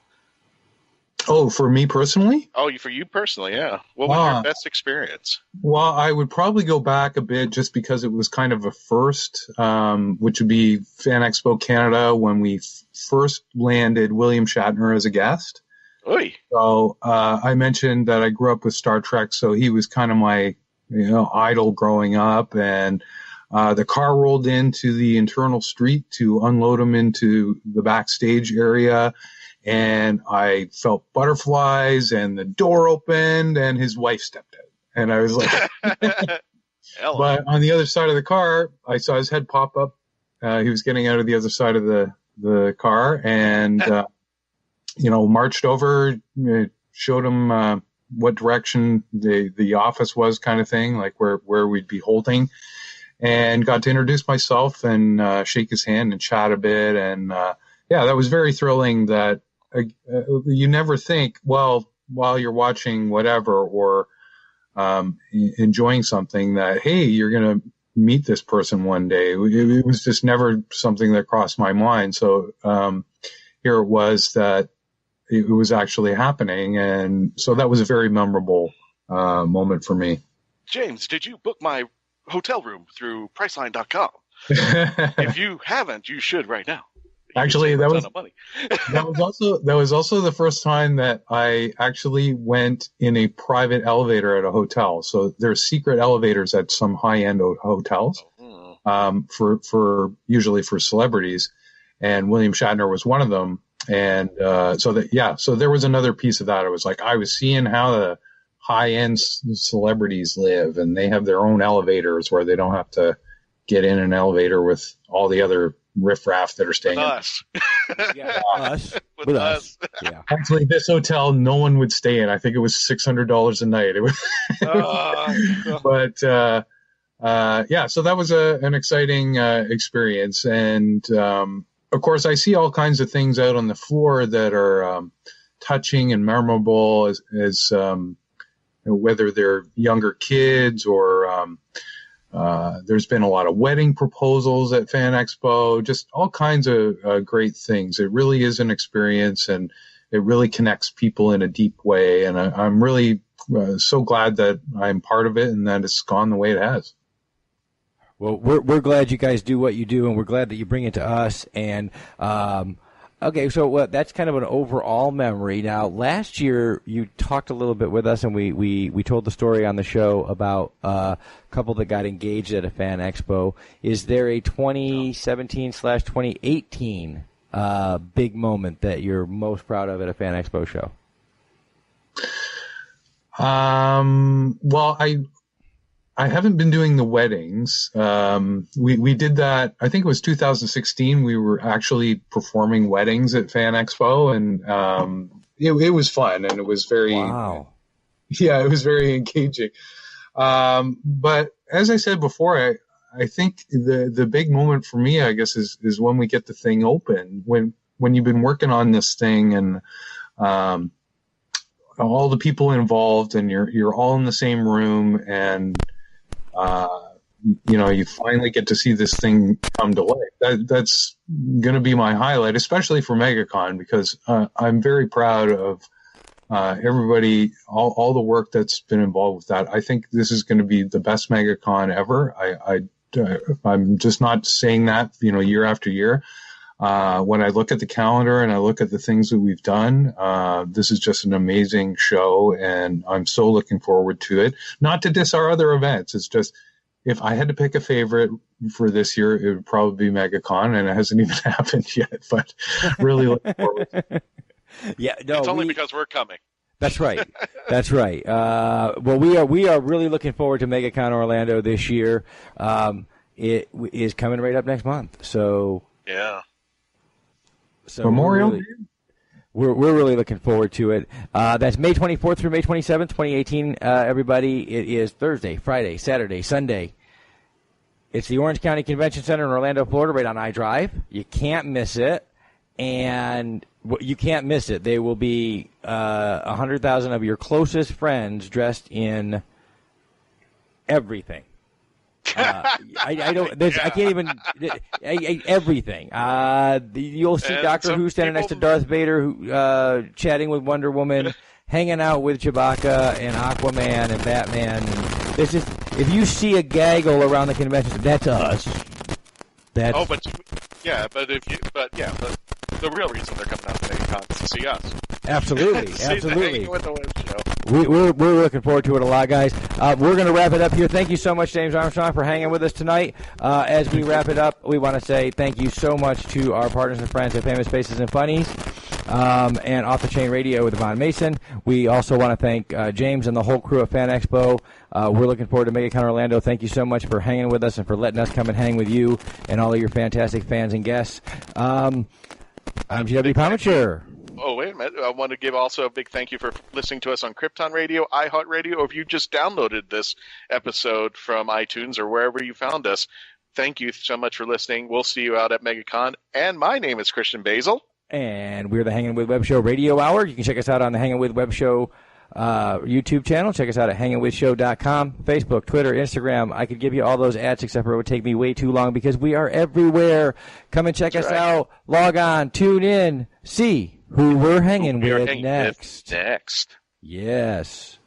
Oh, for me personally? Oh, for you personally, yeah. What was your best experience? Well, I would probably go back a bit just because it was kind of a first, which would be Fan Expo Canada when we first landed William Shatner as a guest. Oy. So I mentioned that I grew up with Star Trek, so he was kind of my idol growing up. And the car rolled into the internal street to unload him into the backstage area. And I felt butterflies, and the door opened, and his wife stepped out. And I was like, but on the other side of the car, I saw his head pop up. He was getting out of the other side of the car, and, marched over, showed him what direction the office was, kind of thing, like where we'd be holding, and got to introduce myself and shake his hand and chat a bit. And that was very thrilling that you never think, well, while you're watching whatever or enjoying something that, hey, you're going to meet this person one day. It was just never something that crossed my mind. So here it was that it was actually happening. And so that was a very memorable moment for me. James, did you book my hotel room through Priceline.com? If you haven't, you should right now. Actually, that was also the first time that I actually went in a private elevator at a hotel. So there's secret elevators at some high-end hotels, usually for celebrities, and William Shatner was one of them. And so there was another piece of that. It was like I was seeing how the high-end celebrities live, and they have their own elevators where they don't have to get in an elevator with all the other riffraff that are staying with us. With us. Yeah. Actually, this hotel, no one would stay in. I think it was $600 a night. It was, so that was an exciting experience. And of course, I see all kinds of things out on the floor that are touching and memorable, as whether they're younger kids or. There's been a lot of wedding proposals at Fan Expo, just all kinds of great things. It really is an experience, and it really connects people in a deep way. And I'm really so glad that I'm part of it and that it's gone the way it has. Well, we're glad you guys do what you do, and we're glad that you bring it to us. And Okay, so that's kind of an overall memory. Now, last year you talked a little bit with us, and we told the story on the show about a couple that got engaged at a fan expo. Is there a 2017/2018 big moment that you're most proud of at a fan expo show? Well, I haven't been doing the weddings. We did that. I think it was 2016. We were actually performing weddings at Fan Expo, and it was fun, and it was very, wow. Yeah, it was very engaging. But as I said before, I think the big moment for me, I guess, is when we get the thing open. When you've been working on this thing, and all the people involved, and you're all in the same room, and you finally get to see this thing come to life. That's going to be my highlight, especially for MegaCon, because I'm very proud of everybody, all the work that's been involved with that. I think this is going to be the best MegaCon ever. I'm just not saying that, year after year. When I look at the calendar and I look at the things that we've done, this is just an amazing show, and I'm so looking forward to it. Not to diss our other events. It's just, if I had to pick a favorite for this year, it would probably be MegaCon, and it hasn't even happened yet, but really looking forward to it. Yeah, no, it's only because we're coming. That's right. That's right. Well, we are really looking forward to MegaCon Orlando this year. It is coming right up next month. So yeah. So Memorial Day? We're really looking forward to it. That's May 24th through May 27th, 2018. Everybody, it is Thursday, Friday, Saturday, Sunday. It's the Orange County Convention Center in Orlando, Florida, right on I-Drive. You can't miss it, and you can't miss it. They will be 100,000 of your closest friends dressed in everything. I don't. I can't even. Everything. You'll see Doctor Who standing next to Darth Vader, chatting with Wonder Woman, hanging out with Chewbacca and Aquaman and Batman. And there's just, if you see a gaggle around the convention, that's us. That's, oh, but the real reason they're coming out to MegaCon is to see us. Absolutely, absolutely. With the web show. We're looking forward to it a lot, guys. We're going to wrap it up here. Thank you so much, James Armstrong, for hanging with us tonight. As we wrap it up, we want to say thank you so much to our partners and friends at Famous Faces and Funnies and Off the Chain Radio with Yvonne Mason. We also want to thank James and the whole crew at Fan Expo. We're looking forward to MegaCon Orlando. Thank you so much for hanging with us and for letting us come and hang with you and all of your fantastic fans and guests. I'm GW Pomichter. Oh, wait a minute. I want to give also a big thank you for listening to us on Krypton Radio, iHeartRadio, or if you just downloaded this episode from iTunes or wherever you found us. Thank you so much for listening. We'll see you out at MegaCon. And my name is Christian Basel. And we're the Hanging With Web Show Radio Hour. You can check us out on the Hanging With Web Show YouTube channel. Check us out at hangingwithshow.com, Facebook, Twitter, Instagram. I could give you all those ads, except for it would take me way too long because we are everywhere. Come and check us out. Log on, tune in, see who we're hanging with next. Yes.